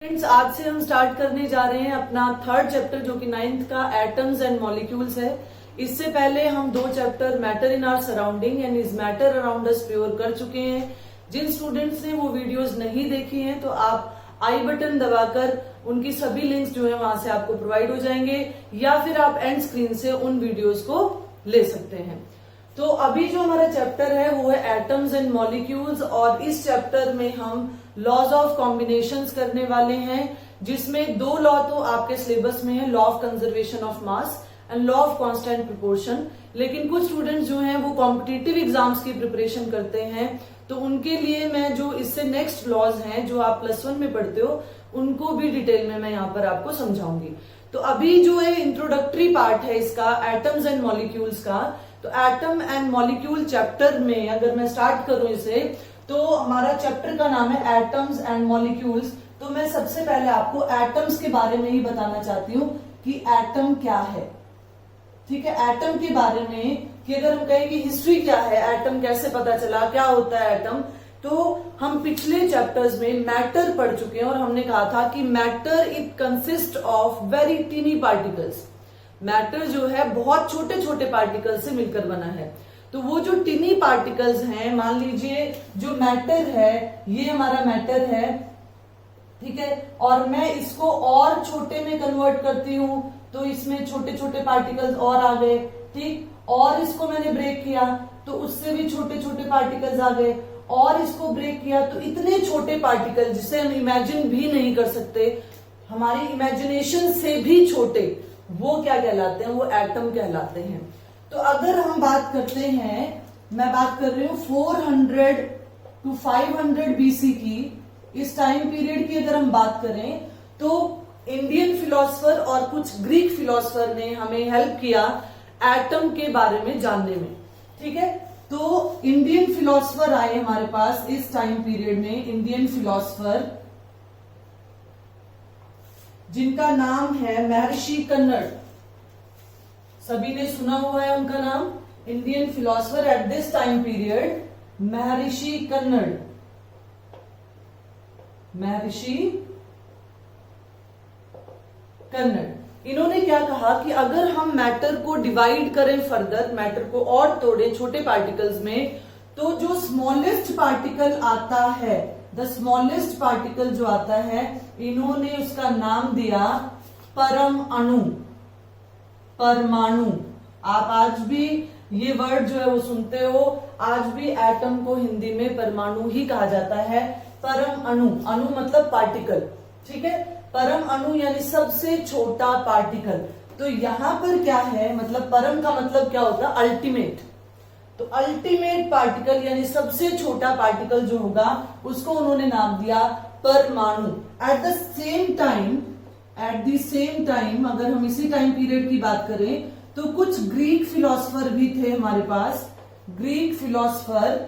Friends, आज से हम स्टार्ट करने जा रहे हैं अपना थर्ड चैप्टर जो कि 9th का एटम्स एंड मॉलिक्यूल्स है। इससे पहले हम 2 chapter matter in our surrounding and is matter around us pure कर चुके हैं। जिन स्टूडेंट्स ने वो वीडियोस नहीं देखी हैं तो आप आई बटन दबाकर उनकी सभी लिंक्स जो है वहां से आपको प्रोवाइड हो जाएंगे या फिर आप एंड स्क्रीन से उन वीडियोस को ले सकते हैं। तो अभी जो हमारा चैप्टर है वो है एटम्स एंड मॉलिक्यूल्स और इस चैप्टर में हम लॉज ऑफ कॉम्बिनेशंस करने वाले हैं, जिसमें 2 लॉ तो आपके सिलेबस में है, law of conservation of mass and law of constant proportion. लेकिन कुछ स्टूडेंट्स जो हैं वो कॉम्पिटिटिव एग्जाम्स की प्रिपरेशन करते हैं तो उनके लिए मैं जो इससे नेक्स्ट लॉज हैं जो आप +1 में पढ़ते हो उनको भी डिटेल में मैं यहाँ पर आपको समझाऊंगी। तो अभी जो है इंट्रोडक्टरी पार्ट है इसका एटम्स एंड मॉलिक्यूल्स का। तो एटम एंड मॉलिक्यूल चैप्टर में अगर मैं स्टार्ट करूं इसे तो हमारा चैप्टर का नाम है एटम्स एंड मॉलिक्यूल्स। तो मैं सबसे पहले आपको एटम्स के बारे में ही बताना चाहती हूँ कि एटम क्या है। ठीक है, एटम के बारे में कि अगर हम कहें कि हिस्ट्री क्या है, एटम कैसे पता चला, क्या होता है एटम, तो हम पिछले चैप्टर्स में मैटर पढ़ चुके हैं और हमने कहा था कि matter it consist of very tiny particles. Matter जो है बहुत छोटे छोटे पार्टिकल से मिलकर बना है। तो वो जो टिनी पार्टिकल्स हैं, मान लीजिए जो मैटर है ये हमारा मैटर है, ठीक है, और मैं इसको और छोटे में कन्वर्ट करती हूं तो इसमें छोटे छोटे पार्टिकल्स और आ गए, ठीक, और इसको मैंने ब्रेक किया तो उससे भी छोटे छोटे पार्टिकल्स आ गए, और इसको ब्रेक किया तो इतने छोटे पार्टिकल जिसे हम इमेजिन भी नहीं कर सकते, हमारी इमेजिनेशन से भी छोटे, वो क्या कहलाते हैं, वो एटम कहलाते हैं। तो अगर हम बात करते हैं, मैं बात कर रही हूं 400 to 500 BC की, इस टाइम पीरियड की अगर हम बात करें तो इंडियन फिलोसफर और कुछ ग्रीक फिलोसफर ने हमें हेल्प किया एटम के बारे में जानने में। ठीक है, तो इंडियन फिलोसफर आए हमारे पास इस टाइम पीरियड में, इंडियन फिलोसफर जिनका नाम है महर्षि कन्नड़। सभी ने सुना हुआ है उनका नाम, Indian philosopher at this time period महर्षि कन्नड़। महर्षि कन्नड़, इन्होंने क्या कहा कि अगर हम मैटर को डिवाइड करें फर्दर, मैटर को और तोड़े छोटे पार्टिकल्स में, तो जो स्मॉलेस्ट पार्टिकल आता है, द स्मॉलेस्ट पार्टिकल जो आता है, इन्होंने उसका नाम दिया परम अणु, परमाणु। आप आज भी ये वर्ड जो है वो सुनते हो, आज भी एटम को हिंदी में परमाणु ही कहा जाता है। परम अणु, अणु मतलब पार्टिकल, ठीक है, परम अणु यानी सबसे छोटा पार्टिकल। तो यहां पर क्या है, मतलब परम का मतलब क्या होता है, अल्टीमेट। तो अल्टीमेट पार्टिकल यानी सबसे छोटा पार्टिकल जो होगा उसको उन्होंने नाम दिया परमाणु। एट द सेम टाइम अगर हम इसी टाइम पीरियड की बात करें तो कुछ ग्रीक फिलोसफर भी थे हमारे पास। Greek philosopher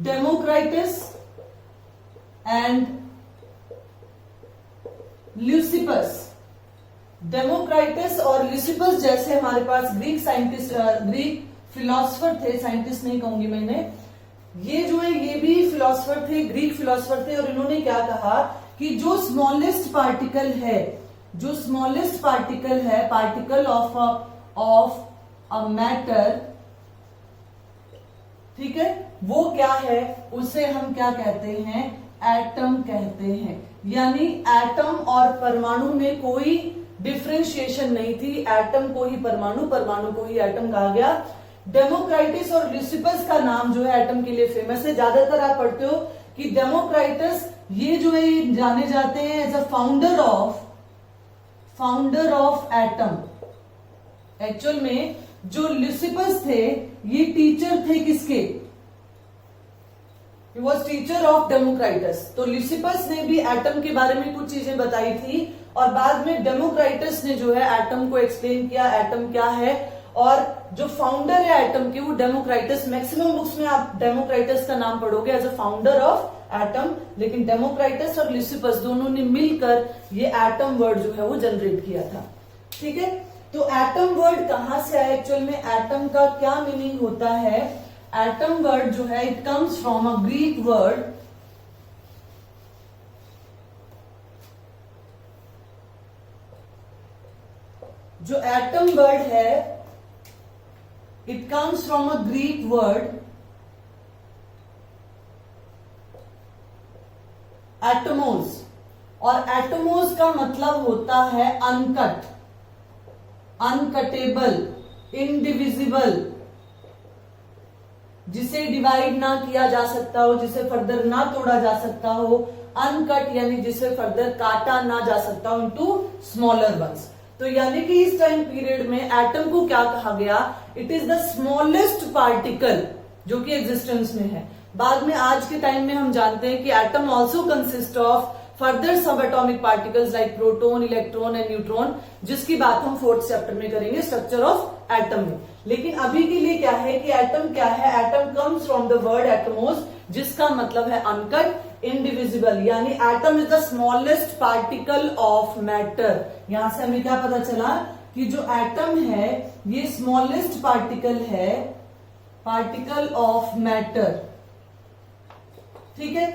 Democritus and Leucippus. Democritus और ल्यूसिपस जैसे हमारे पास ग्रीक साइंटिस्ट, ग्रीक फिलोसफर थे, साइंटिस्ट नहीं कहूंगी मैंने, ये जो है ये भी फिलोसफर थे, ग्रीक फिलोसफर थे। और इन्होंने क्या कहा कि जो स्मॉलेस्ट पार्टिकल है, जो स्मॉलेस्ट पार्टिकल है, पार्टिकल ऑफ अ मैटर, ठीक है, वो क्या है, उसे हम क्या कहते हैं, एटम कहते हैं। यानी एटम और परमाणु में कोई डिफ्रेंशिएशन नहीं थी, एटम को ही परमाणु, परमाणु को ही एटम कहा गया। डेमोक्राइटस और ल्यूसिपस का नाम जो है एटम के लिए फेमस है। ज्यादातर आप पढ़ते हो कि डेमोक्राइटस ये जो है ये जाने जाते हैं as a founder of atom. Actual में जो ल्यूसिपस थे ये टीचर थे किसके, He was टीचर ऑफ डेमोक्राइटस। तो ल्यूसिपस ने भी एटम के बारे में कुछ चीजें बताई थी और बाद में डेमोक्राइटस ने जो है एटम को एक्सप्लेन किया, एटम क्या है। और जो फाउंडर है एटम के वो डेमोक्राइटस, मैक्सिमम बुक्स में आप डेमोक्राइटस का नाम पढ़ोगे as a founder of atom, लेकिन डेमोक्राइटस और ल्यूसिपस दोनों ने मिलकर ये एटम वर्ड जो है वो जनरेट किया था। ठीक है, तो एटम वर्ड कहां से आया, एक्चुअल में एटम का क्या मीनिंग होता है। एटम वर्ड जो है it comes from a Greek word जो एटम वर्ड है it comes from a Greek word Atmos, और एटमोस का मतलब होता है अनकट, अनकटेबल, इनडिविजिबल, जिसे डिवाइड ना किया जा सकता हो, जिसे फर्दर ना तोड़ा जा सकता हो, अनकट यानी जिसे फर्दर काटा ना जा सकता हो इनटू स्मॉलर वंस। तो यानी कि इस टाइम पीरियड में एटम को क्या कहा गया, it is the smallest particle जो कि एग्जिस्टेंस में है। बाद में आज के टाइम में हम जानते हैं कि atom also consist of further subatomic particles like proton, electron and neutron, जिसकी बात हम 4th चैप्टर में करेंगे स्ट्रक्चर ऑफ एटम में। लेकिन अभी के लिए क्या है कि एटम क्या है, atom comes from the word Atmos, जिसका मतलब है अनकट, इनडिविजिबल, यानी atom is the smallest particle of matter. यहां से हमें क्या पता चला कि जो एटम है ये स्मॉलेस्ट पार्टिकल है, पार्टिकल ऑफ मैटर। ठीक है,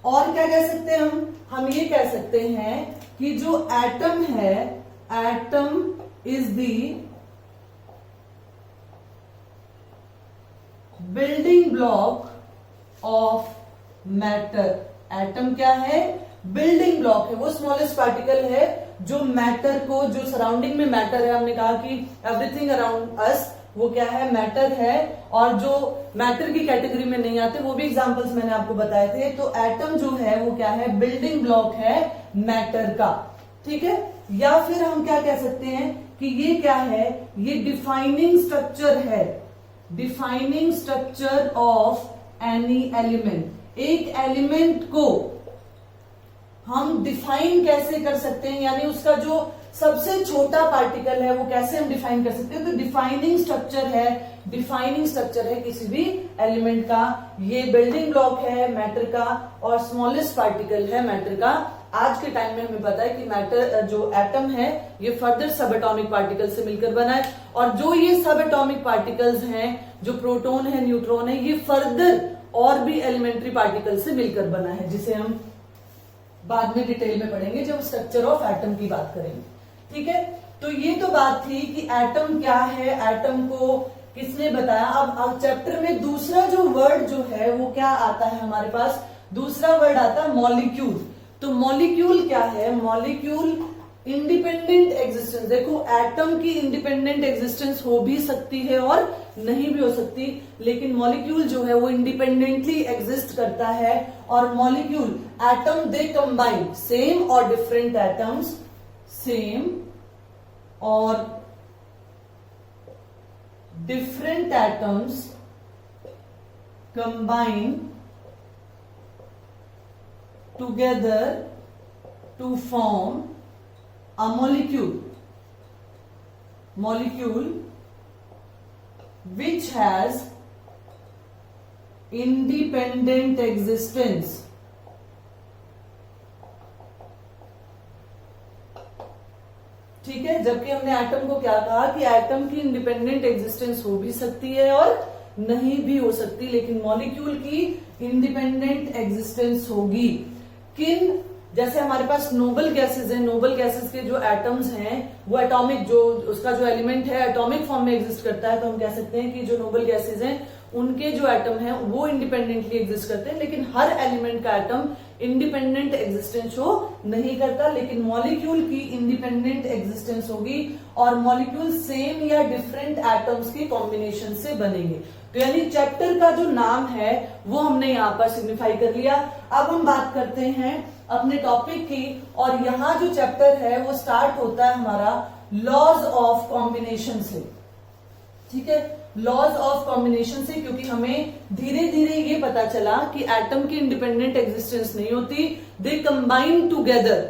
और क्या कह सकते हैं हम ये कह सकते हैं कि जो एटम है, atom is the building block of matter. Atom क्या है, बिल्डिंग ब्लॉक है, वो स्मॉलेस्ट पार्टिकल है जो मैटर को, जो सराउंडिंग में मैटर है, हमने कहा कि एवरीथिंग अराउंड अस वो क्या है, मैटर है, और जो मैटर की कैटेगरी में नहीं आते वो भी एग्जांपल्स मैंने आपको बताए थे। तो एटम जो है वो क्या है, बिल्डिंग ब्लॉक है मैटर का। ठीक है, या फिर हम क्या कह सकते हैं कि ये क्या है, ये डिफाइनिंग स्ट्रक्चर है, defining structure of any element. एक एलिमेंट को हम डिफाइन कैसे कर सकते हैं, यानी उसका जो सबसे छोटा पार्टिकल है वो कैसे हम डिफाइन कर सकते हैं, तो डिफाइनिंग स्ट्रक्चर है, डिफाइनिंग स्ट्रक्चर है किसी भी एलिमेंट का, ये बिल्डिंग ब्लॉक है मैटर का और स्मॉलेस्ट पार्टिकल है मैटर का। आज के टाइम में हमें पता है कि मैटर जो एटम है ये फर्दर सब एटॉमिक पार्टिकल से मिलकर बना है, और जो ये सब एटॉमिक पार्टिकल्स हैं, जो प्रोटॉन है, न्यूट्रॉन है, ये फर्दर और भी एलिमेंट्री पार्टिकल से मिलकर बना है, जिसे हम बाद में डिटेल में पढ़ेंगे जब स्ट्रक्चर ऑफ एटम की बात करेंगे। ठीक है, तो ये तो बात थी कि एटम क्या है, एटम को किसने बताया। अब चैप्टर में दूसरा जो वर्ड जो है वो क्या आता है हमारे पास, दूसरा वर्ड आता है मॉलिक्यूल। तो मॉलिक्यूल क्या है, मॉलिक्यूल इंडिपेंडेंट एग्जिस्टेंस। देखो एटम की इंडिपेंडेंट एग्जिस्टेंस हो भी सकती है और नहीं भी हो सकती, लेकिन मॉलिक्यूल जो है वो इंडिपेंडेंटली एग्जिस्ट करता है। और molecule, atom they combine same और डिफरेंट एटम्स, सेम और different atoms combine together to form a molecule which has independent existence. ठीक है, जबकि हमने एटम को क्या कहा कि एटम की इंडिपेंडेंट एग्जिस्टेंस हो भी सकती है और नहीं भी हो सकती, लेकिन मॉलिक्यूल की इंडिपेंडेंट एग्जिस्टेंस होगी। किन, जैसे हमारे पास नोबल गैसेस है, नोबल गैसेस के जो एटम्स हैं वो एटॉमिक, जो उसका जो एलिमेंट है एटॉमिक फॉर्म में एग्जिस्ट करता है, तो हम कह सकते हैं कि जो नोबल गैसेस हैं उनके जो एटम हैं वो इंडिपेंडेंटली एग्जिस्ट करते हैं, लेकिन हर एलिमेंट का एटम इंडिपेंडेंट एग्जिस्टेंस शो नहीं करता। लेकिन मॉलिक्यूल की इंडिपेंडेंट एग्जिस्टेंस होगी और मॉलिक्यूल सेम या डिफरेंट एटम्स के कॉम्बिनेशन से बनेंगे। तो यानी चैप्टर का जो नाम है वो हमने यहाँ पर सिग्निफाई कर लिया। अब हम बात करते हैं अपने टॉपिक की, और यहाँ जो चैप्टर है वो स्टार्ट होता है हमारा लॉज ऑफ कॉम्बिनेशन से। ठीक है, लॉज ऑफ कॉम्बिनेशन से, क्योंकि हमें धीरे धीरे ये पता चला कि एटम की इंडिपेंडेंट एग्जिस्टेंस नहीं होती, दे कंबाइन टुगेदर।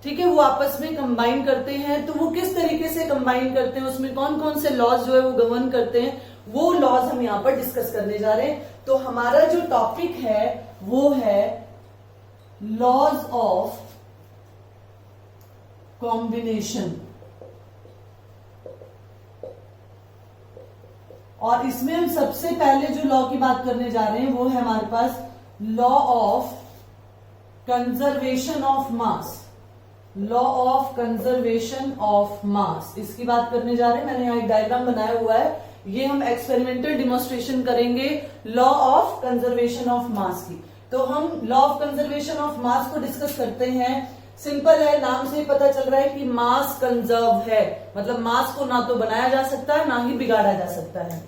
ठीक है, वो आपस में कंबाइन करते हैं। तो वो किस तरीके से कंबाइन करते हैं, उसमें कौन कौन से लॉज जो है वो गवर्न करते हैं, वो लॉज हम यहाँ पर डिस्कस करने जा रहे हैं। तो हमारा जो टॉपिक है वो है लॉज ऑफ कॉम्बिनेशन, और इसमें हम सबसे पहले जो लॉ की बात करने जा रहे हैं वो है हमारे पास law of conservation of mass. Law of conservation of mass, इसकी बात करने जा रहे हैं। मैंने यहाँ एक डायग्राम बनाया हुआ है, ये हम एक्सपेरिमेंटल डिमोन्स्ट्रेशन करेंगे लॉ ऑफ कंजर्वेशन ऑफ मास की। तो हम law of conservation of mass को डिस्कस करते हैं। सिंपल है, नाम से ही पता चल रहा है कि मास कंजर्व है, मतलब मास को ना तो बनाया जा सकता है ना ही बिगाड़ा जा सकता है।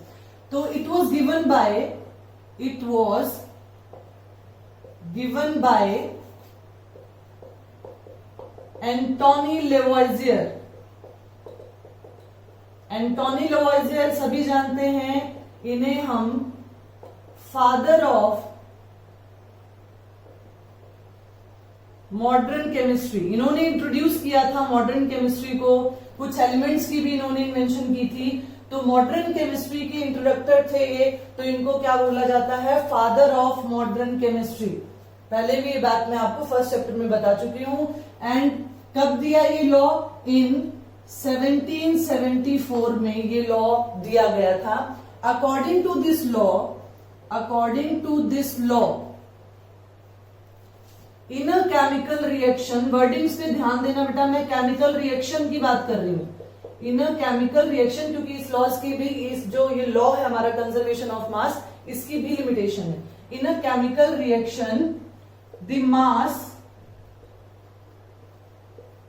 तो it was given by Antoine Lavoisier. Antoine Lavoisier सभी जानते हैं, इन्हें हम फादर ऑफ मॉडर्न केमिस्ट्री, इन्होंने इंट्रोड्यूस किया था मॉडर्न केमिस्ट्री को, कुछ एलिमेंट्स की भी इन्होंने इन्वेंशन की थी। तो मॉडर्न केमिस्ट्री के इंट्रोडक्टर थे ये, तो इनको क्या बोला जाता है, फादर ऑफ मॉडर्न केमिस्ट्री। पहले भी ये बात मैं आपको फर्स्ट चैप्टर में बता चुकी हूं। एंड कब दिया ये लॉ, इन 1774 में ये लॉ दिया गया था। According to this law in a chemical reaction, wordings पे ध्यान देना बेटा, मैं केमिकल रिएक्शन की बात कर रही हूं। इन अ केमिकल रिएक्शन, क्योंकि इस लॉज की भी, इस जो ये लॉ है हमारा कंजर्वेशन ऑफ मास, इसकी भी लिमिटेशन है। In a chemical reaction the mass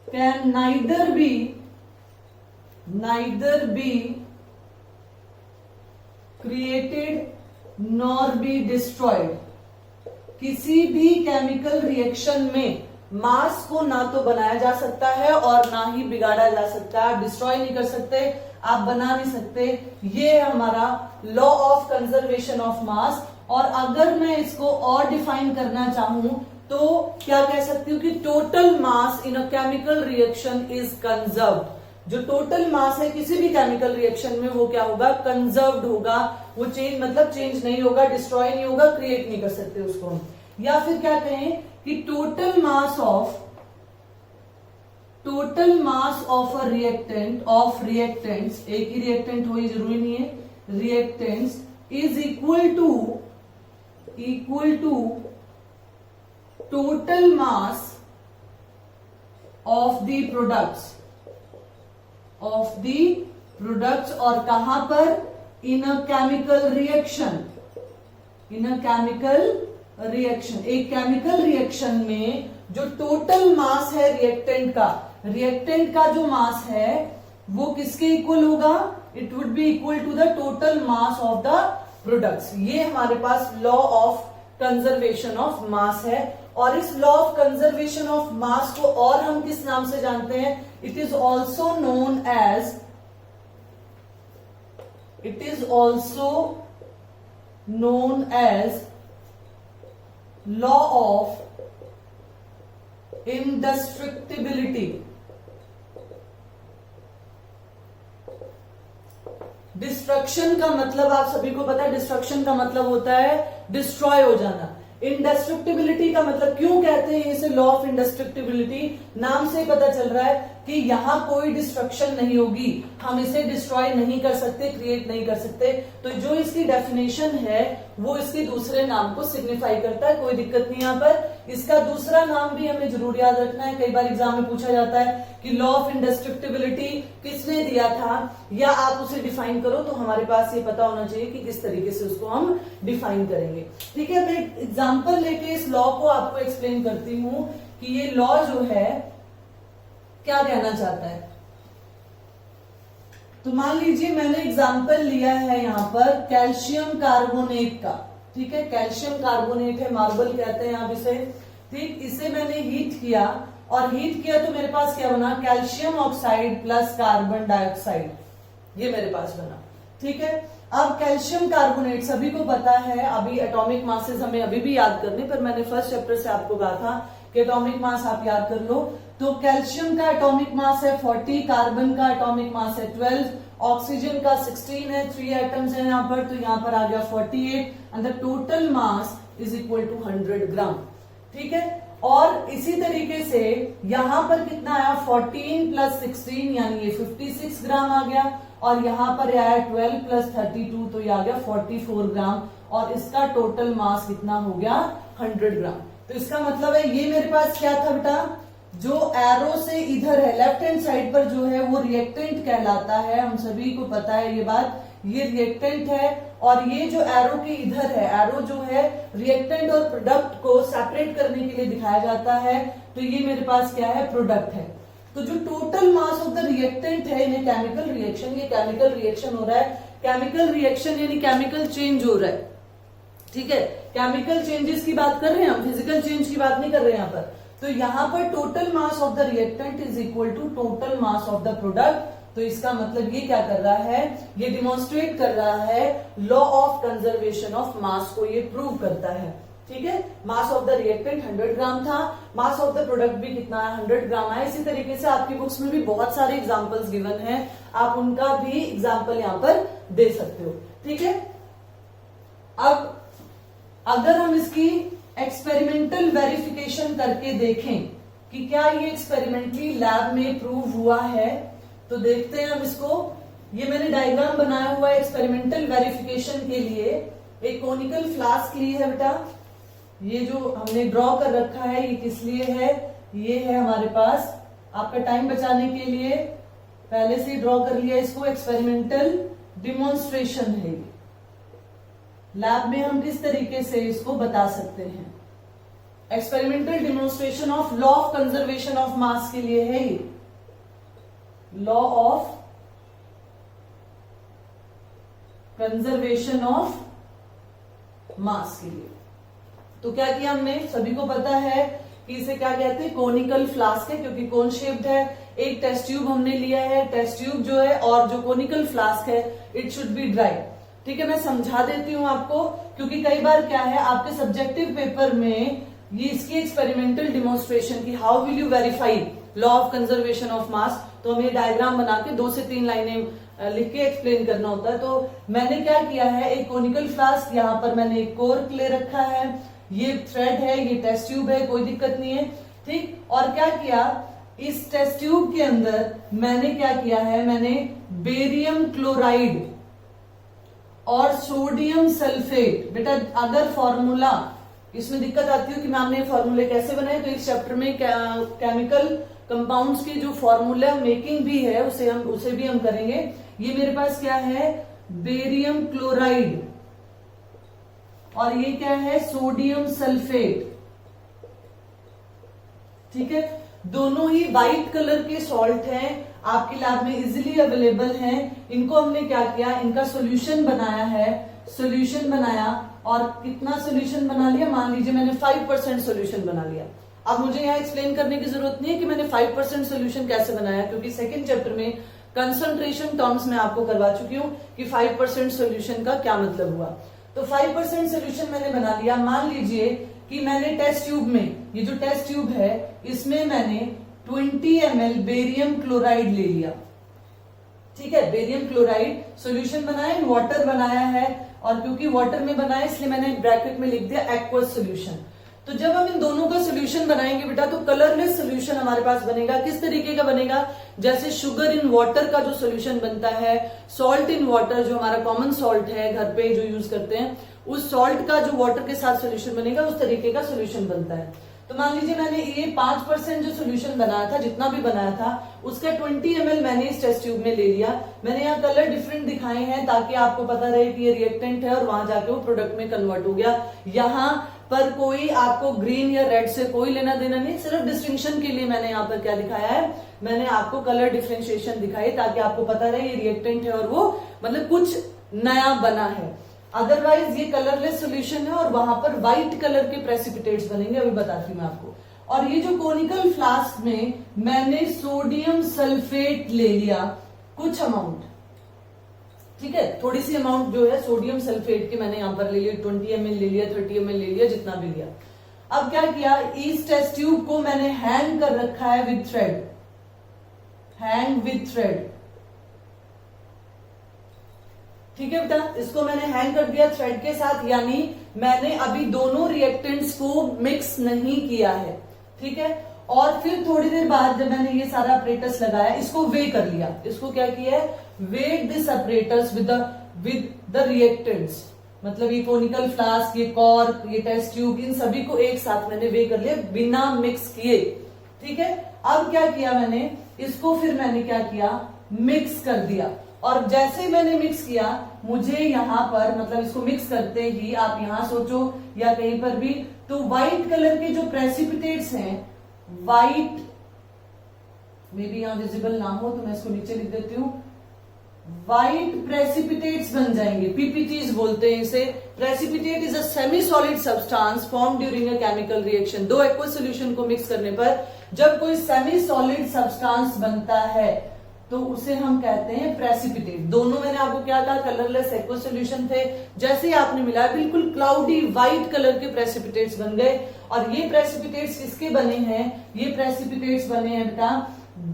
can neither be created nor be destroyed. किसी भी केमिकल रिएक्शन में मास को ना तो बनाया जा सकता है और ना ही बिगाड़ा जा सकता है। आप डिस्ट्रॉय नहीं कर सकते, आप बना नहीं सकते। ये है हमारा लॉ ऑफ कंजर्वेशन ऑफ मास। और अगर मैं इसको और डिफाइन करना चाहूं तो क्या कह सकती हूं कि total mass in a chemical reaction is conserved. जो टोटल मास है किसी भी केमिकल रिएक्शन में, वो क्या होगा, कंजर्व्ड होगा। वो चेंज मतलब चेंज नहीं होगा, डिस्ट्रॉय नहीं होगा, क्रिएट नहीं कर सकते उसको हम। या फिर क्या कहें कि total mass of a reactants, एक ही रिएक्टेंट हो, ये जरूरी नहीं है, reactants is equal to total mass of the products, और कहां पर, इन अ केमिकल रिएक्शन। एक केमिकल रिएक्शन में जो टोटल मास है रिएक्टेंट का जो मास है वो किसके इक्वल होगा, it would be equal to the total mass of the products. ये हमारे पास law of conservation of mass है। और इस law of conservation of mass को और हम किस नाम से जानते हैं, it is also known as law of indestructibility. Destruction का मतलब आप सभी को पता है, डिस्ट्रक्शन का मतलब होता है डिस्ट्रॉय हो जाना। इंडेस्ट्रक्टिबिलिटी का मतलब क्यों कहते हैं इसे लॉ ऑफ इंडेस्ट्रक्टिबिलिटी, नाम से पता चल रहा है कि यहां कोई डिस्ट्रक्शन नहीं होगी, हम इसे डिस्ट्रॉय नहीं कर सकते, क्रिएट नहीं कर सकते। तो जो इसकी डेफिनेशन है वो इसके दूसरे नाम को सिग्निफाई करता है, कोई दिक्कत नहीं यहां पर। इसका दूसरा नाम भी हमें जरूर याद रखना है, कई बार एग्जाम में पूछा जाता है कि लॉ ऑफ इंडेस्ट्रक्टिबिलिटी किसने दिया था, या आप उसे डिफाइन करो, तो हमारे पास ये पता होना चाहिए कि किस तरीके से उसको हम डिफाइन करेंगे। ठीक है, मैं एग्जाम्पल लेके इस लॉ को आपको एक्सप्लेन करती हूं कि ये लॉ जो है क्या कहना चाहता है। तो मान लीजिए मैंने एग्जाम्पल लिया है यहां पर कैल्शियम कार्बोनेट का। ठीक है, कैल्शियम कार्बोनेट है, मार्बल कहते हैं आप इसे। ठीक, इसे मैंने हीट किया, और हीट किया तो मेरे पास क्या बना, calcium oxide plus carbon dioxide, ये मेरे पास बना। ठीक है, अब कैल्शियम कार्बोनेट सभी को पता है, अभी एटॉमिक मासेस हमें अभी भी याद करने, पर मैंने फर्स्ट चैप्टर से आपको कहा था कि एटॉमिक मास आप याद कर लो। तो कैल्शियम का एटॉमिक मास है 40, कार्बन का एटॉमिक मास है 12, ऑक्सीजन का 16 है, 3 एटम्स है यहाँ पर, तो यहाँ पर आ गया 48 and the total mass is equal to 100 gram. ठीक है, और इसी तरीके से यहां पर कितना आया, 14 प्लस 16 यानी ये 56 ग्राम आ गया, और यहां पर आया 12 प्लस 32 तो ये आ गया 44 ग्राम, और इसका टोटल मास कितना हो गया, 100 ग्राम। तो इसका मतलब है ये मेरे पास क्या था बेटा, जो एरो से इधर है लेफ्ट हैंड साइड पर जो है वो रिएक्टेंट कहलाता है, हम सभी को पता है ये बात, ये रिएक्टेंट है। और ये जो एरो के इधर है, एरो जो है रिएक्टेंट और प्रोडक्ट को सेपरेट करने के लिए दिखाया जाता है, तो ये मेरे पास क्या है, प्रोडक्ट है। तो जो total mass of the reactant है इन केमिकल रिएक्शन, ये केमिकल रिएक्शन हो रहा है, केमिकल रिएक्शन यानी केमिकल चेंज हो रहा है, ठीक है, केमिकल चेंजेस की बात कर रहे हैं हम, फिजिकल चेंज की बात नहीं कर रहे हैं यहाँ पर। तो यहाँ पर total mass of the reactant is equal to total mass of the product. तो इसका मतलब ये क्या कर रहा है, ये डिमॉन्स्ट्रेट कर रहा है law of conservation of mass को, ये प्रूव करता है, ठीक है। मास ऑफ द रिएक्टेंट 100 ग्राम था, मास ऑफ द प्रोडक्ट भी कितना है, 100 ग्राम है। इसी तरीके से आपकी बुक्स में भी बहुत सारे एग्जांपल्स गिवन हैं, आप उनका भी एग्जांपल यहाँ पर दे सकते हो, ठीक है। अब अगर हम इसकी एक्सपेरिमेंटल वेरिफिकेशन करके देखें कि क्या ये एक्सपेरिमेंटली लैब में प्रूव हुआ है, तो देखते हैं हम इसको। ये मैंने डायग्राम बनाया हुआ है एक्सपेरिमेंटल वेरिफिकेशन के लिए, एक कोनिकल फ्लास्क ली है बेटा, ये जो हमने ड्रॉ कर रखा है ये किस लिए है, ये है हमारे पास आपका टाइम बचाने के लिए, पहले से ड्रॉ कर लिया इसको, एक्सपेरिमेंटल डिमॉन्स्ट्रेशन है। लैब में हम किस तरीके से इसको बता सकते हैं, experimental demonstration of law of conservation of मास के लिए है ये, लॉ ऑफ कंजर्वेशन ऑफ मास के लिए। तो क्या किया हमने, सभी को पता है कि इसे क्या कहते हैं, कोनिकल फ्लास्क है, क्योंकि कोन शेप्ड है। एक टेस्ट ट्यूब हमने लिया है, टेस्ट ट्यूब जो है और जो कोनिकल फ्लास्क है इट शुड बी ड्राई, ठीक है। मैं समझा देती हूं आपको, क्योंकि कई बार क्या है आपके सब्जेक्टिव पेपर में ये इसकी एक्सपेरिमेंटल डिमॉन्स्ट्रेशन की how will you verify law of conservation of मास, तो हमें डायग्राम बना के 2 से 3 लाइनें लिख के एक्सप्लेन करना होता है। तो मैंने क्या किया है, एक कोनिकल फ्लास्क, यहाँ पर मैंने एक कोर्क ले रखा है, ये थ्रेड है, ये टेस्ट ट्यूब है, कोई दिक्कत नहीं है, ठीक। और क्या किया, इस टेस्ट ट्यूब के अंदर मैंने क्या किया है, मैंने बेरियम क्लोराइड और सोडियम सल्फेट, बेटा अगर फॉर्मूला इसमें दिक्कत आती है कि मैम ने फॉर्मूले कैसे बनाए, तो इस चैप्टर में केमिकल कंपाउंड्स की जो फॉर्मूला मेकिंग भी है उसे भी हम करेंगे। ये मेरे पास क्या है, बेरियम क्लोराइड और ये क्या है, सोडियम सल्फेट, ठीक है। दोनों ही व्हाइट कलर के सॉल्ट हैं, आपके लैब में इजीली अवेलेबल हैं। इनको हमने क्या किया, इनका सॉल्यूशन बनाया है, सॉल्यूशन बनाया और कितना सॉल्यूशन बना लिया, मान लीजिए मैंने 5% सॉल्यूशन बना लिया। अब मुझे यहाँ एक्सप्लेन करने की जरूरत नहीं है कि मैंने 5% सॉल्यूशन कैसे बनाया, क्योंकि सेकंड चैप्टर में कंसंट्रेशन टर्म्स में आपको करवा चुकी हूँ कि 5% सॉल्यूशन का क्या मतलब हुआ। तो 5% सॉल्यूशन मैंने बना लिया। मान लीजिए कि मैंने टेस्ट ट्यूब में, ये जो टेस्ट ट्यूब है इसमें मैंने 20 ml बेरियम क्लोराइड ले लिया, ठीक है। बेरियम क्लोराइड सॉल्यूशन बनाया, वाटर बनाया है, और क्योंकि वाटर में बनाया इसलिए मैंने ब्रैकेट में लिख दिया एक्वस सॉल्यूशन। तो जब हम इन दोनों का सॉल्यूशन बनाएंगे बेटा, तो कलरलेस सॉल्यूशन हमारे पास बनेगा। किस तरीके का बनेगा, जैसे शुगर इन वाटर का जो सॉल्यूशन बनता है, सॉल्ट इन वाटर जो हमारा कॉमन सॉल्ट है घर पे जो यूज करते हैं, उस सॉल्ट का जो वाटर के साथ सॉल्यूशन बनेगा उस तरीके का सॉल्यूशन बनता है। तो मान लीजिए मैंने ये 5% जो सॉल्यूशन बनाया था, जितना भी बनाया था, उसका 20 ml मैंने इस टेस्ट ट्यूब में ले लिया। मैंने यहाँ कलर डिफरेंट दिखाए हैं ताकि आपको पता रहे कि ये रिएक्टेंट है और वहां जाके वो प्रोडक्ट में कन्वर्ट हो गया। यहाँ पर कोई आपको ग्रीन या रेड से कोई लेना देना नहीं, सिर्फ डिस्टिंक्शन के लिए मैंने यहाँ पर क्या दिखाया है, मैंने आपको कलर डिफरेंशिएशन दिखाई ताकि आपको पता रहे ये रिएक्टेंट है और वो मतलब कुछ नया बना है। अदरवाइज ये कलरलेस सॉल्यूशन है और वहां पर व्हाइट कलर के प्रेसिपिटेट्स बनेंगे, अभी बताती हूँ मैं आपको। और ये जो कोनिकल फ्लास्क में मैंने सोडियम सल्फेट ले लिया कुछ अमाउंट, ठीक है, थोड़ी सी अमाउंट जो है सोडियम सल्फेट की मैंने यहां पर ले लिया, 20 ml ले लिया, 30 ml ले लिया, जितना भी लिया। अब क्या किया, इस टेस्ट ट्यूब को मैंने हैंग कर रखा है with thread, hang with thread, ठीक है बेटा। इसको मैंने हैंग कर दिया थ्रेड के साथ, यानी मैंने अभी दोनों रिएक्टेंट्स को मिक्स नहीं किया है, ठीक है। और फिर थोड़ी देर बाद जब मैंने ये सारा अपरेटस लगाया, इसको वे कर लिया। इसको क्या किया है, weight this apparatus with the reactants, मतलब ये कोनिकल फ्लास्क, ये कॉर्क, ये टेस्ट ट्यूब, इन सभी को एक साथ मैंने वे कर लिया बिना मिक्स किए, ठीक है, अब क्या किया मैंने, इसको फिर मैंने क्या किया, मिक्स कर दिया। और जैसे ही मैंने मिक्स किया, मुझे यहां पर मतलब इसको मिक्स करते ही आप यहां सोचो या कहीं पर भी, तो व्हाइट कलर के जो प्रेसिपिटेट्स हैं, व्हाइट मे बी यहां विजिबल ना हो तो मैं इसको नीचे लिख देती हूं, व्हाइट प्रेसिपिटेट्स बन जाएंगे, पीपीटीज बोलते हैं इसे। Precipitate is a semi solid substance form during a chemical reaction. दो एक्वस सॉल्यूशन को मिक्स करने पर जब कोई सेमी सॉलिड सब्सटेंस बनता है तो उसे हम कहते हैं प्रेसिपिटेट। दोनों मैंने आपको क्या कहा, कलरलेस एक्वस सॉल्यूशन थे, जैसे ही आपने मिलाया बिल्कुल क्लाउडी व्हाइट कलर के प्रेसिपिटेट्स बन गए। और ये प्रेसिपिटेट्स किसके बने हैं, ये प्रेसिपिटेट्स बने हैं बेटा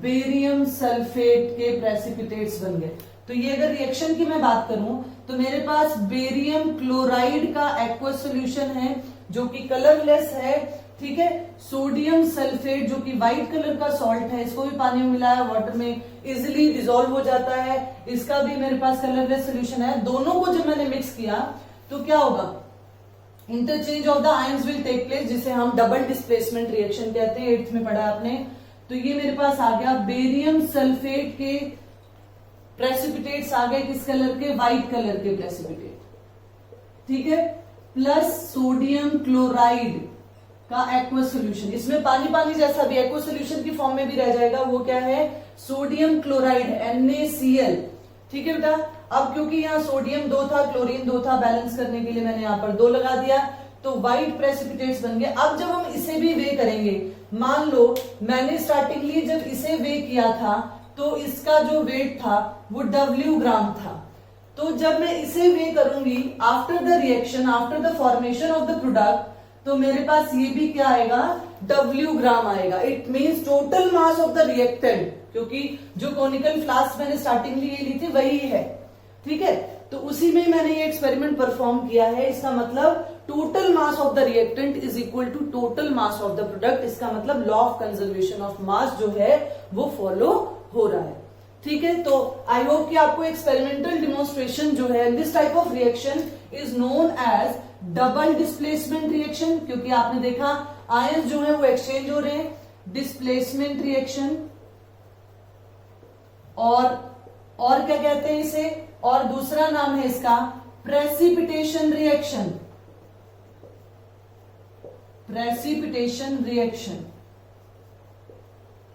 बेरियम सल्फेट के प्रेसिपिटेट्स बन गए। तो ये अगर रिएक्शन की मैं बात करूं तो मेरे पास बेरियम क्लोराइड का एक्वस सॉल्यूशन है जो कि कलरलेस है, ठीक है। सोडियम सल्फेट जो कि व्हाइट कलर का सॉल्ट है, इसको भी पानी में मिलाया, वाटर में इजिली डिसॉल्व हो जाता है, इसका भी मेरे पास कलरलेस सॉल्यूशन है। दोनों को जब मैंने मिक्स किया तो क्या होगा, interchange of the ions will take place, जिसे हम डबल डिस्प्लेसमेंट रिएक्शन कहते हैं, 8th में पढ़ा आपने। तो ये मेरे पास आ गया बेरियम सल्फेट के प्रेसिपिटेट्स आ गए, किस कलर के, व्हाइट कलर के प्रेसिपिटेट, ठीक है, प्लस सोडियम क्लोराइड का एक्वस सॉल्यूशन। इसमें पानी पानी जैसा भी एक्वस सॉल्यूशन की फॉर्म में भी रह जाएगा, वो क्या है, सोडियम क्लोराइड NaCl, ठीक है बेटा। अब क्योंकि यहाँ सोडियम 2 था, क्लोरीन 2 था, बैलेंस करने के लिए मैंने यहाँ पर 2 लगा दिया, तो व्हाइट प्रेसिपिटेट्स बन गए। अब जब हम इसे भी वे करेंगे, मान लो मैंने स्टार्टिंगली जब इसे वे किया था तो इसका जो वेट था वो W ग्राम था। तो जब मैं इसे वे करूंगी after the reaction, after the formation of the product, तो मेरे पास ये भी क्या आएगा, W ग्राम आएगा। It means total mass of the reactant, क्योंकि जो कॉनिकल फ्लास्क मैंने स्टार्टिंगली ये ली थी वही है, ठीक है। तो उसी में मैंने ये एक्सपेरिमेंट परफॉर्म किया है। इसका मतलब total mass of the reactant is equal to total mass of the product. इसका मतलब law of conservation of mass जो है वो फॉलो हो रहा है, ठीक है। तो आई होप कि आपको एक्सपेरिमेंटल डिमोन्स्ट्रेशन जो है this type of reaction is known as double displacement reaction, क्योंकि आपने देखा आयंस जो है वो एक्सचेंज हो रहे हैं, डिस्प्लेसमेंट रिएक्शन। और क्या कहते हैं इसे, और दूसरा नाम है इसका प्रेसिपिटेशन रिएक्शन, प्रेसिपिटेशन रिएक्शन,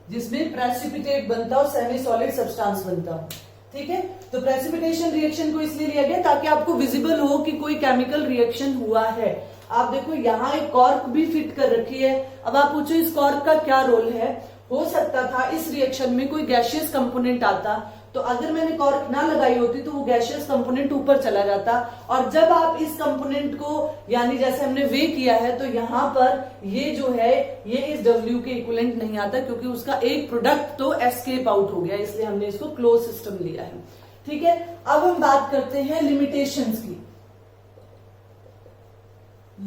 जिसमें प्रेसिपिटेट बनता हो, सेमी सॉलिड सब्सटेंस बनता हो, ठीक है। तो प्रेसिपिटेशन रिएक्शन को इसलिए लिया गया ताकि आपको विजिबल हो कि कोई केमिकल रिएक्शन हुआ है। आप देखो यहाँ एक कॉर्क भी फिट कर रखी है। अब आप पूछो इस कॉर्क का क्या रोल है, हो सकता था इस रिएक्शन में कोई गैशियस कंपोनेंट आता, तो अगर मैंने कॉर्क ना लगाई होती तो वो गैशियस कंपोनेंट ऊपर चला जाता, और जब आप इस कंपोनेंट को यानी जैसे हमने वे किया है तो यहां पर ये जो है ये इस W के इक्विवेलेंट नहीं आता, क्योंकि उसका एक प्रोडक्ट तो एस्केप आउट हो गया, इसलिए हमने इसको क्लोज सिस्टम लिया है, ठीक है। अब हम बात करते हैं लिमिटेशंस की।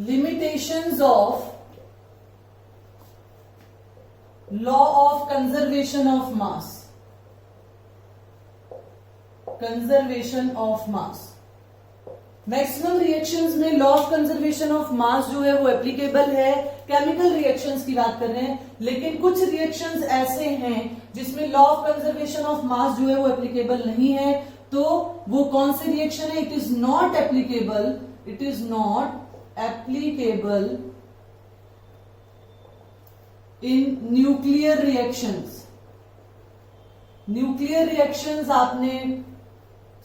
Limitations of law of conservation of mass, conservation of mass. Maximum reactions में law of conservation of mass जो है वो एप्लीकेबल है, केमिकल रिएक्शंस की बात कर रहे हैं। लेकिन कुछ रिएक्शंस ऐसे हैं जिसमें law of conservation of mass जो है वो एप्लीकेबल नहीं है। तो वो कौन से रिएक्शन है, it is not applicable, it is not applicable in nuclear reactions. Nuclear reactions आपने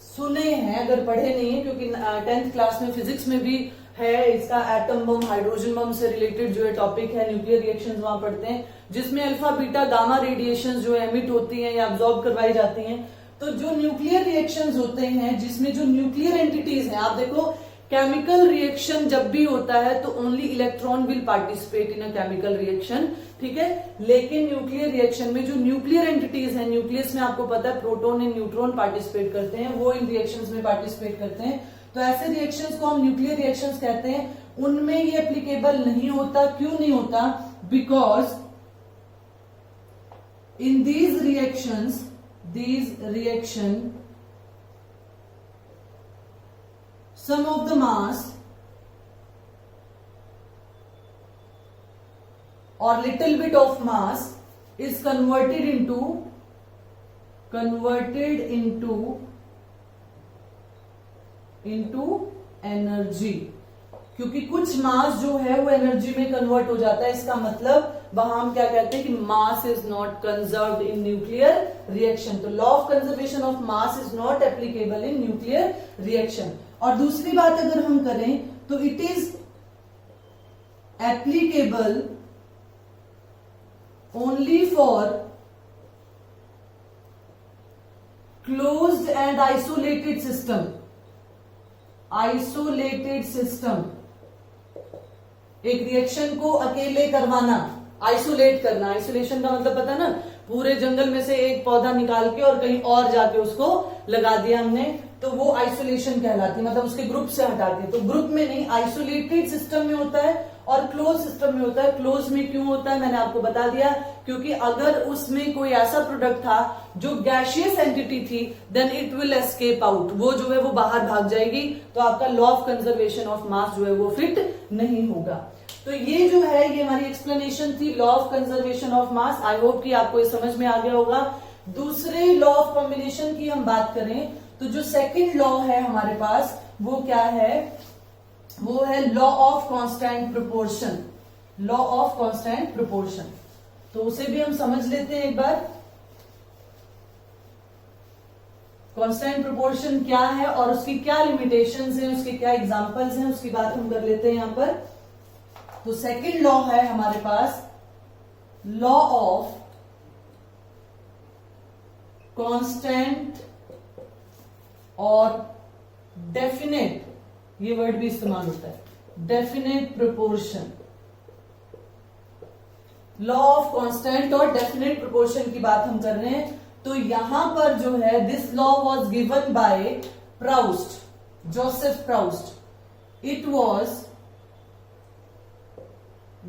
सुने हैं, अगर पढ़े नहीं है, क्योंकि 10th क्लास में फिजिक्स में भी है इसका एटम बम, हाइड्रोजन बम से रिलेटेड जो है टॉपिक है, न्यूक्लियर रिएक्शंस वहां पढ़ते हैं, जिसमें अल्फा बीटा गामा रेडिएशंस जो एमिट होती हैं या अब्सॉर्ब करवाई जाती हैं। तो जो न्यूक्लियर रिएक्शंस होते हैं जिसमें जो न्यूक्लियर एंटिटीज हैं, आप देखो केमिकल रिएक्शन जब भी होता है तो only electron will participate in a chemical reaction, ठीक है। लेकिन न्यूक्लियर रिएक्शन में जो न्यूक्लियर एंटिटीज हैं, न्यूक्लियस में आपको पता है प्रोटॉन एंड न्यूट्रॉन पार्टिसिपेट करते हैं, वो इन रिएक्शंस में पार्टिसिपेट करते हैं। तो ऐसे रिएक्शंस को हम न्यूक्लियर रिएक्शंस कहते हैं। उनमें ये एप्लीकेबल नहीं होता। क्यों नहीं होता? Because in these reaction some of the mass or little bit of mass is converted into energy, क्योंकि कुछ मास जो है वो एनर्जी में कन्वर्ट हो जाता है। इसका मतलब वहां हम क्या कहते हैं कि mass is not conserved in nuclear reaction. तो law of conservation of mass is not applicable in nuclear reaction. और दूसरी बात अगर हम करें तो it is applicable only for closed and isolated system. Isolated system, एक रिएक्शन को अकेले करवाना, आइसोलेट करना। आइसोलेशन का मतलब पता ना, पूरे जंगल में से एक पौधा निकाल के और कहीं और जाके उसको लगा दिया हमने, तो वो आइसोलेशन कहलाती है, मतलब उसके ग्रुप से हटा के। तो ग्रुप में नहीं, आइसोलेटेड सिस्टम में होता है और क्लोज सिस्टम में होता है। क्लोज में क्यों होता है मैंने आपको बता दिया, क्योंकि अगर उसमें कोई ऐसा प्रोडक्ट था जो गैशियस एंटिटी थी, then it will escape out, वो जो है वो बाहर भाग जाएगी, तो आपका law of conservation of mass जो है वो फिट नहीं होगा। तो ये जो है ये हमारी एक्सप्लेनेशन थी law of conservation of mass. I hope कि आपको ये समझ में आ गया होगा। दूसरे लॉ ऑफ कॉम्बिनेशन की हम बात करें तो जो सेकंड लॉ है हमारे पास वो क्या है, वो है law of constant proportion. Law of constant proportion, तो उसे भी हम समझ लेते हैं एक बार। कांस्टेंट प्रोपोर्शन क्या है और उसकी क्या लिमिटेशंस हैं, उसके क्या एग्जांपल्स हैं, उसकी बात हम कर लेते हैं यहां पर। तो सेकंड लॉ है हमारे पास लॉ ऑफ कांस्टेंट और डेफिनेट, ये वर्ड भी इस्तेमाल होता है, definite proportion. Law of constant और डेफिनेट प्रोपोर्शन की बात हम कर रहे हैं। तो यहां पर जो है this law was given by Proust, Joseph Proust. It was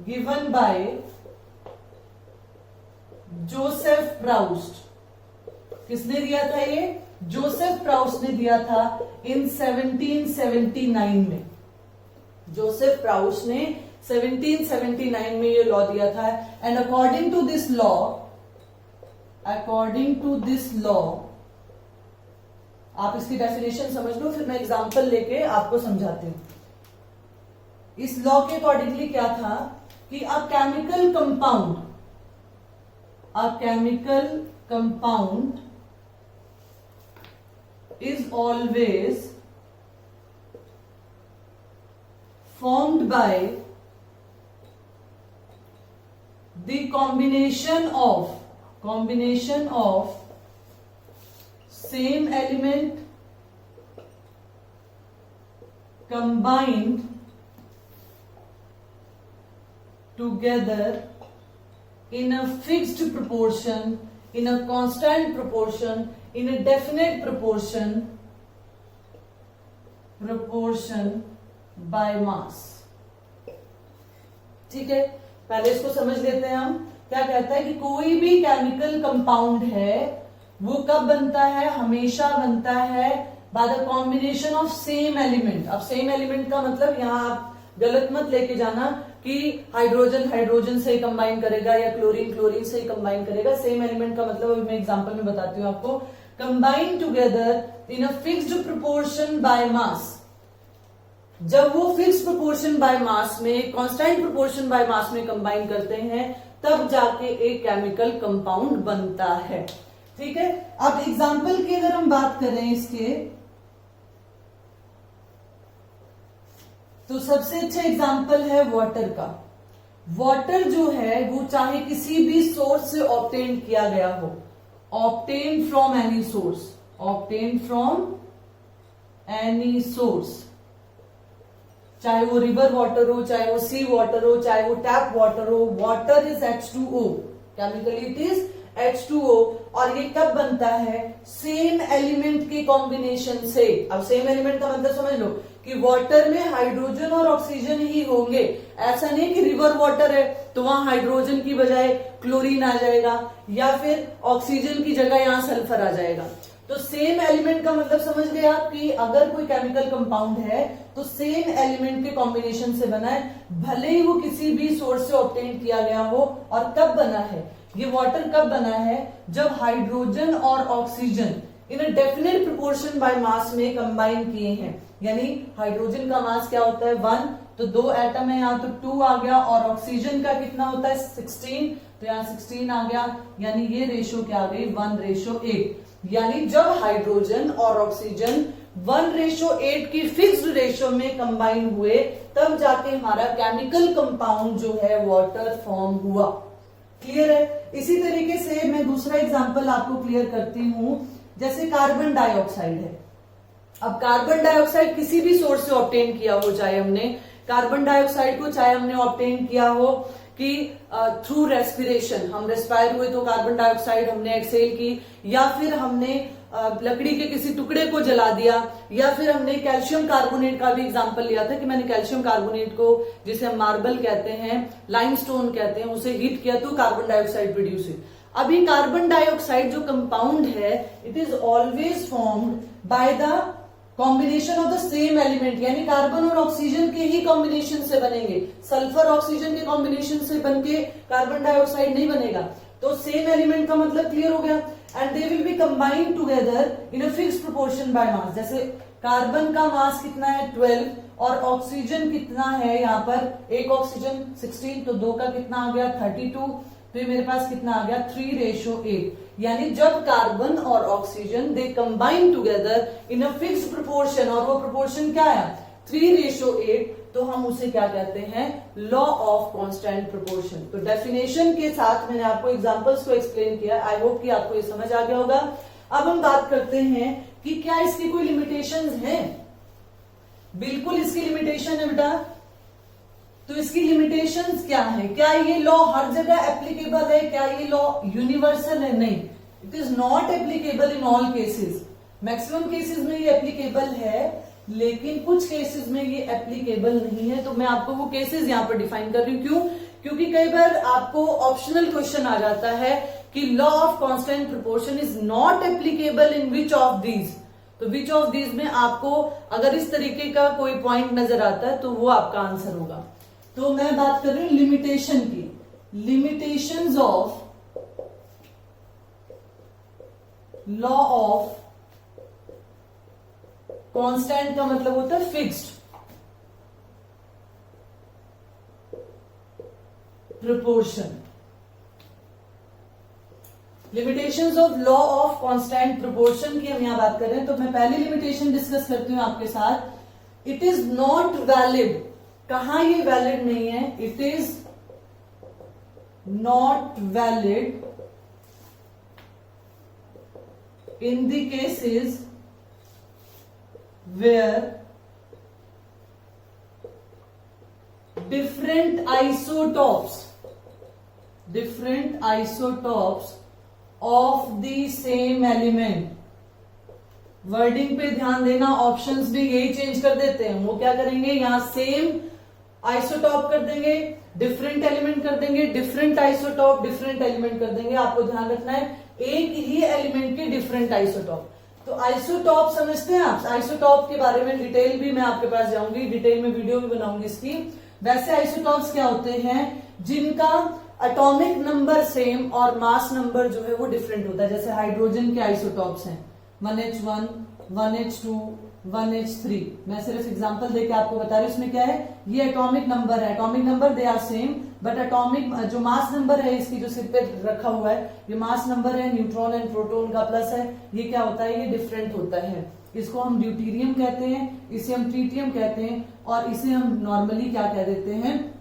given by Joseph Proust. किसने दिया था ये? जोसेफ प्राउस्ट ने दिया था इन 1779 में। जोसेफ प्राउस्ट ने 1779 में ये लॉ दिया था। And according to this law, आप इसकी डेफिनेशन समझ लो, फिर मैं एग्जांपल लेके आपको समझाती हूं। इस लॉ के अकॉर्डिंगली क्या था कि a chemical compound is always formed by the combination of same element combined together in a fixed proportion, in a constant proportion, in a definite proportion by mass। ठीक है, पहले इसको समझ लेते हैं हम। क्या कहता है कि कोई भी केमिकल कंपाउंड है वो कब बनता है? हमेशा बनता है by the combination of same element. अब सेम एलिमेंट का मतलब यहां आप गलत मत लेके जाना कि हाइड्रोजन हाइड्रोजन से कंबाइन करेगा या क्लोरीन क्लोरीन से कंबाइन करेगा। सेम एलिमेंट का मतलब अभी मैं एग्जांपल में बताती हूँ आपको। Combine together in a fixed proportion by mass. जब वो फिक्स प्रोपोर्शन बाय मास में, कांस्टेंट प्रोपोर्शन बाय मास में कंबाइन करते हैं, तब जाके एक केमिकल कंपाउंड बनता है। ठीक है, अब एग्जांपल की अगर हम बात करें इसके, तो सबसे अच्छा एग्जांपल है वाटर का। वाटर जो है वो चाहे किसी भी सोर्स से ऑब्टेन किया गया हो, obtain from any source, obtain from any source, चाहे वो रिवर वाटर हो, चाहे वो सी वाटर हो, चाहे वो टैप वाटर हो, water is H2O, chemically it is H2O। और ये कब बनता है? सेम एलिमेंट के कॉम्बिनेशन से। अब सेम एलिमेंट का मतलब समझ लो कि वाटर में हाइड्रोजन और ऑक्सीजन ही होंगे। ऐसा नहीं कि रिवर वाटर है तो वहां हाइड्रोजन की बजाय क्लोरीन आ जाएगा या फिर ऑक्सीजन की जगह यहां सल्फर आ जाएगा। तो सेम एलिमेंट का मतलब समझ गए आप कि अगर कोई केमिकल कंपाउंड है तो सेम एलिमेंट के कॉम्बिनेशन से बना है, भले ही वो किसी भी सोर्स से ऑब्टेन किया गया हो। और कब बना है? ये वाटर कब बना है? जब हाइड्रोजन और oxygen in a definite proportion by mass में कंबाइन किए हैं। यानी हाइड्रोजन का मास क्या होता है? 1, तो 2 एटम है यहाँ, तो 2 आ गया, और ऑक्सीजन का कितना होता है? 16, तो यहाँ 16 आ गया, यानी ये रेशो क्या आ गई? 1:8। यानी जब हाइड्रोजन और ऑक्सीजन 1:8 की फिक्स्ड रेशो में कंबाइन हुए, तब जाके हमारा केमिकल कंपाउंड जो है वाटर फॉर्म हुआ। क्लियर है? इसी तरीके से मैं दूसरा एग्जांपल आपको क्लियर करती हूं। जैसे कार्बन डाइऑक्साइड है। अब कार्बन डाइऑक्साइड किसी भी सोर्स से ऑब्टेन किया हो, चाहे हमने कार्बन डाइऑक्साइड को चाहे हमने ऑब्टेन किया हो कि थ्रू रेस्पिरेशन, हम रेस्पायर हुए तो कार्बन डाइऑक्साइड हमने एक्सहेल की, या फिर हमने लकड़ी के किसी टुकड़े को जला दिया, या फिर हमने कैल्शियम कार्बोनेट का भी एग्जांपल लिया था कि मैंने कैल्शियम कार्बोनेट को, जिसे हम मार्बल कहते हैं, लाइमस्टोन कहते हैं, उसे हीट किया तो कार्बन डाइऑक्साइड प्रोड्यूस हुई। अभी कार्बन डाइऑक्साइड जो कंपाउंड है, it is always formed by the combination of the same element, यानी कार्बन और ऑक्सीजन के ही कॉम्बिनेशन से बनेंगे। सल्फर ऑक्सीजन के कॉम्बिनेशन से बनके कार्बन डाइऑक्साइड नहीं बनेगा। तो सेम एलिमेंट का मतलब क्लियर हो गया। And they will be combined together in a fixed proportion by mass. जैसे कार्बन का मास कितना है? 12, और ऑक्सीजन कितना है? यहाँ पर एक ऑक्सीजन 16, तो 2 का कितना आ गया? 32, तो ये मेरे पास कितना आ गया? 3:8। यानी जब कार्बन और oxygen they combine together in a fixed proportion, और वो प्रोपोर्शन क्या है? 3:8, तो हम उसे क्या कहते हैं? Law of constant proportion. तो डेफिनेशन के साथ मैंने आपको एग्जांपल्स को एक्सप्लेन किया। आई होप कि आपको ये समझ आ गया होगा। अब हम बात करते हैं कि क्या इसकी कोई लिमिटेशंस हैं? बिल्कुल इसकी लिमिटेशन है बेटा। तो इसकी लिमिटेशंस क्या है? क्या ये लॉ हर जगह एप्लीकेबल है? क्या ये लॉ यूनिवर्सल है? नहीं, it is not applicable in all cases. Maximum cases में ये एप्लीकेबल है, लेकिन कुछ केसेस में ये एप्लीकेबल नहीं है। तो मैं आपको वो केसेस यहां पर डिफाइन कर रही हूं। क्यों? क्योंकि कई बार आपको ऑप्शनल क्वेश्चन आ जाता है कि law of constant proportion is not applicable in which of these. तो विच ऑफ दीज में आपको अगर इस तरीके का कोई पॉइंट नजर आता है तो वो आपका आंसर होगा। तो मैं बात कर रही हूं लिमिटेशन की। Limitations of law of constant का मतलब होता है fixed proportion. Limitations of law of constant proportion की हम यहां बात कर रहे हैं। तो मैं पहली लिमिटेशन डिस्कस करती हूं आपके साथ। It is not valid. कहां ये वैलिड नहीं है? It is not valid in the cases where different isotopes of the same element। Wording पे ध्यान देना, ऑप्शंस भी यही चेंज कर देते हैं। वो क्या करेंगे? यहां सेम आइसोटॉप कर देंगे, डिफरेंट एलिमेंट कर देंगे, डिफरेंट आइसोटॉप, डिफरेंट एलिमेंट कर देंगे। आपको ध्यान रखना है एक ही एलिमेंट के डिफरेंट आइसोटॉप। तो आइसोटॉप समझते हैं आप? आइसोटॉप के बारे में डिटेल भी मैं आपके पास जाऊंगी, डिटेल में वीडियो भी बनाऊंगी इसकी। वैसे आइसोटॉप्स क्या होते हैं? जिनका एटॉमिक नंबर सेम और मास नंबर जो है वो डिफरेंट होता है। जैसे हाइड्रोजन के आइसोटॉप्स हैं 1H1, 1H2, 1H3। मैं सिर्फ एग्जांपल देके आपको बता रही हूँ। इसमें क्या है? ये एटॉमिक नंबर है। Atomic number they are same, but atomic जो मास नंबर है इसकी जो सिर पे रखा हुआ है, ये मास नंबर है, न्यूट्रॉन एंड प्रोटॉन का प्लस है। ये क्या होता है? ये डिफरेंट होता है। इसको हम ड्यूटेरियम कहते हैं, इसे हम ट्रीटियम कहते हैं, और इसे हम नॉर्मली क्या कह देते हैं?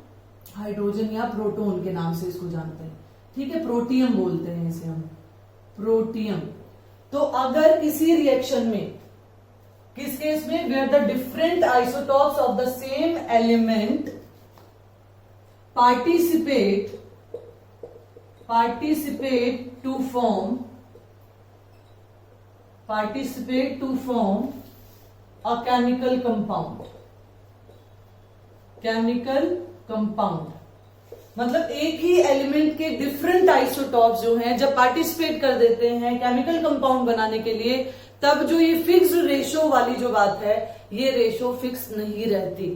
हाइड्रोजन या प्रोटॉन के नाम से इसको जानते हैं। ठीक है, प्रोटियम बोलते हैं इसे हम, प्रोटियम। तो अगर किसी रिएक्शन में, किस केस में? Where the different isotopes of the same element participate to form a chemical compound। मतलब एक ही एलिमेंट के डिफरेंट आइसोटॉप्स जो हैं जब पार्टिसिपेट कर देते हैं केमिकल कंपाउंड बनाने के लिए, तब जो ये फिक्स्ड रेशो वाली जो बात है, ये रेशो फिक्स नहीं रहती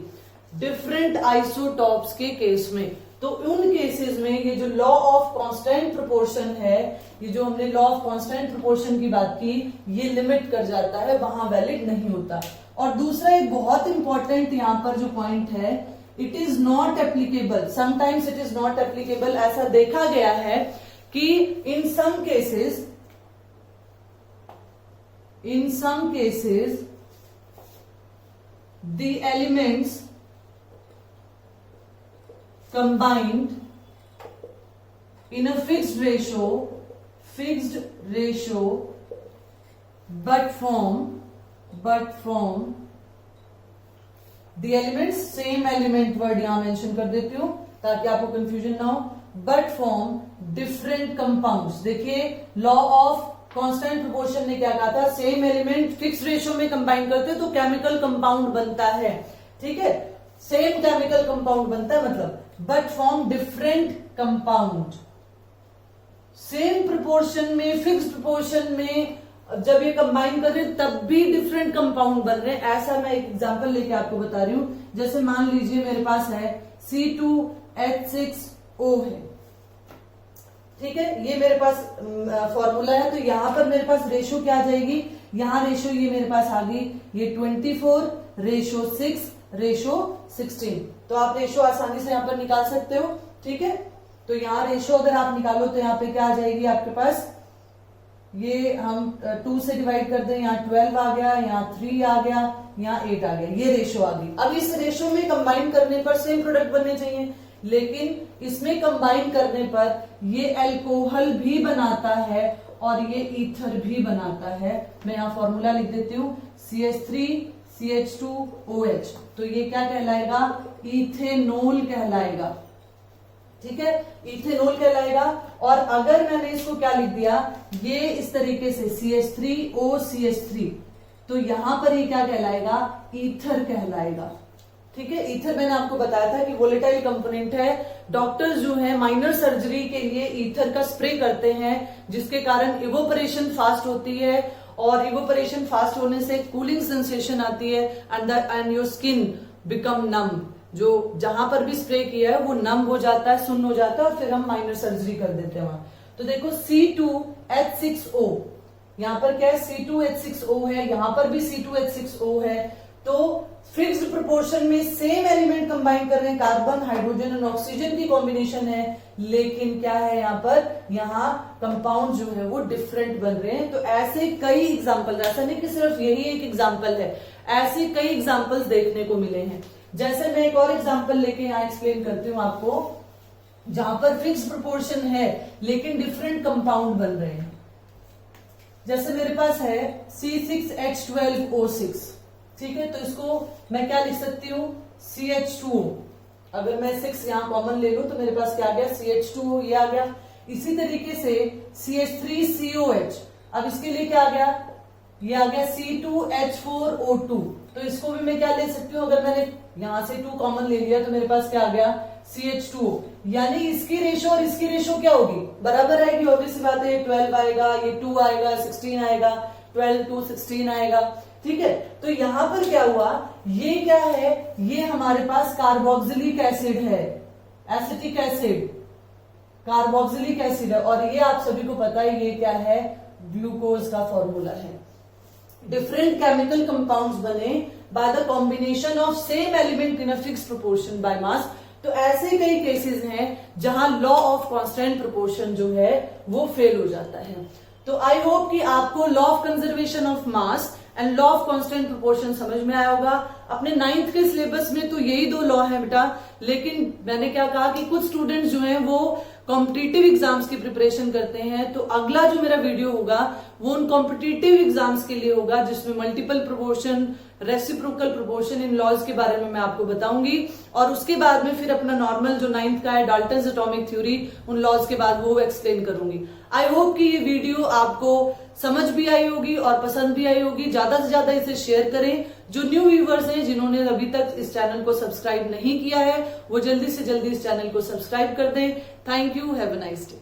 डिफरेंट आइसोटॉप्स के केस में। तो उन केसेस में ये जो लॉ ऑफ कांस्टेंट प्रोपोर्शन है, ये जो हमने लॉ ऑफ कांस्टेंट प्रोपोर्शन की बात की, ये लिमिट कर जाता है, वहां वैलिड नहीं होता। और दूसरा एक बहुत इंपॉर्टेंट यहां पर जो पॉइंट है, it is not applicable, sometimes it is not applicable. ऐसा देखा गया है कि in some cases the elements combined in a fixed ratio but form the elements, same element word यहां मेंशन कर देती हूं ताकि आपको कंफ्यूजन ना हो, but form different compounds। देखिए लॉ ऑफ कांस्टेंट प्रोपोर्शन ने क्या कहा था, सेम एलिमेंट फिक्स रेशियो में कंबाइन करते हैं तो केमिकल कंपाउंड बनता है, ठीक है, सेम केमिकल कंपाउंड बनता है, मतलब but form different compound. Same proportion में, फिक्स प्रोपोर्शन में जब ये कंबाइन कर रहे हैं तब भी डिफरेंट कंपाउंड बन रहे हैं। ऐसा मैं एक एग्जांपल लेके आपको बता रही हूं, जैसे मान लीजिए मेरे पास है C2H6O है, ठीक है, ये मेरे पास फॉर्मूला है। तो यहां पर मेरे पास रेशो क्या आ जाएगी, यहां रेशो ये मेरे पास आ गई, ये 24:6:16। तो आप रेशो आसानी से यहां पर निकाल सकते हो, ठीक है। तो यहां रेशो अगर आप निकालो तो यहां पे क्या आ जाएगी आपके पास, ये हम 2 से डिवाइड कर दें, यहाँ 12 आ गया, यहाँ 3 आ गया, यहाँ 8 आ गया, ये रेशो आ गई। अब इस रेशो में कंबाइन करने पर सेम प्रोडक्ट बनने चाहिए, लेकिन इसमें कंबाइन करने पर ये अल्कोहल भी बनाता है और ये ईथर भी बनाता है। मैं यहां फॉर्मूला लिख देती हूं, CH3CH2OH। तो ये क्या कहलाएगा, इथेनॉल कहलाएगा, ठीक है, इथेनॉल कहलाएगा। और अगर मैंने इसको क्या लिख दिया, ये इस तरीके से CH3OCH3, तो यहां पर ये क्या कहलाएगा, ईथर कहलाएगा, ठीक है। ईथर मैंने आपको बताया था कि वोलेटाइल कंपोनेंट है। डॉक्टर्स जो है माइनर सर्जरी के लिए ईथर का स्प्रे करते हैं, जिसके कारण इवोपरेशन फास्ट होती है, और इवोपरेशन फास्ट होने से कूलिंग सेंसेशन आती है, एंड योर स्किन बिकम नम। जो जहां पर भी स्प्रे किया है वो नम हो जाता है, सुन्न हो जाता है, और फिर हम माइनर सर्जरी कर देते हैं वहां। तो देखो C2H6O, यहां पर क्या है, C2H6O है, यहां पर भी C2H6O है। तो फिक्स्ड प्रोपोर्शन में सेम एलिमेंट कंबाइन कर रहे हैं, कार्बन, हाइड्रोजन और ऑक्सीजन की कॉम्बिनेशन है, लेकिन क्या है यहाँ पर, यहाँ कंपाउंड जो है वो डिफरेंट बन रहे हैं। तो ऐसे कई एग्जांपल, ऐसा नहीं कि सिर्फ यही एक एग्जांपल है, ऐसे कई एग्जांपल्स देखने को मिले हैं। जैसे मैं एक और एग्जांपल लेके यहाँ एक्सप्लेन करती हूँ आपको, जहां पर फिक्स प्रोपोर्शन है लेकिन डिफरेंट कंपाउंड बन रहे हैं। जैसे मेरे पास है C6H12O6, ठीक है, तो इसको मैं क्या लिख सकती हूँ, CH2O। अगर मैं 6 यहां कॉमन ले लूं तो मेरे पास क्या आ गया, CH2O, ये आ गया। इसी तरीके से CH3COH, अब इसके लिए क्या आ गया, ये आ गया C2H4O2। तो इसको भी मैं क्या ले सकती हूँ, अगर मैंने यहां से 2 कॉमन ले लिया तो मेरे पास क्या आ गया, CH2O। यानी इसकी रेशो और इसकी रेशो क्या होगी, बराबर आएगी, ऑब्वियस सी बात है। 12 आएगा, ये 2 आएगा, 16 आएगा, 12 2 16 आएगा, ठीक है। तो यहां पर क्या हुआ, ये क्या है, ये हमारे पास कार्बोक्सिलिक एसिड है, एसिटिक एसिड, कार्बोक्सिलिक एसिड है, और ये आप सभी को पता है ये क्या है, ग्लूकोज का फॉर्मूला है। डिफरेंट केमिकल कंपाउंड्स बने by the combination of same element in a fixed proportion by mass. तो ऐसे कई केसेस हैं जहां लॉ ऑफ कांस्टेंट प्रोपोर्शन जो है वो फेल हो जाता है। तो आई होप कि आपको law of conservation of mass and law of constant proportion समझ में आया होगा। अपने 9th के सिलेबस में तो यही 2 लॉ है बेटा, लेकिन मैंने क्या कहा कि कुछ स्टूडेंट्स जो हैं वो कॉम्पिटिटिव एग्जाम्स की प्रिपरेशन करते हैं, तो अगला जो मेरा वीडियो होगा वो उन कॉम्पिटिटिव एग्जाम्स के लिए होगा, जिसमें मल्टीपल प्रोपोर्शन, रेसिप्रोकल प्रोपोर्शन, इन लॉज के बारे में मैं आपको बताऊंगी। और उसके बाद में फिर अपना नॉर्मल जो 9th का है डाल्टन्स एटॉमिक थ्योरी, उन लॉज के बाद वो एक्सप्लेन करूंगी। आई होप कि ये वीडियो आपको समझ भी आई होगी और पसंद भी आई होगी। ज्यादा से ज्यादा इसे शेयर करें। जो न्यू व्यूवर्स हैं, जिन्होंने अभी तक इस चैनल को सब्सक्राइब नहीं किया है, वो जल्दी से जल्दी इस चैनल को सब्सक्राइब कर दें। Thank you, have a nice day.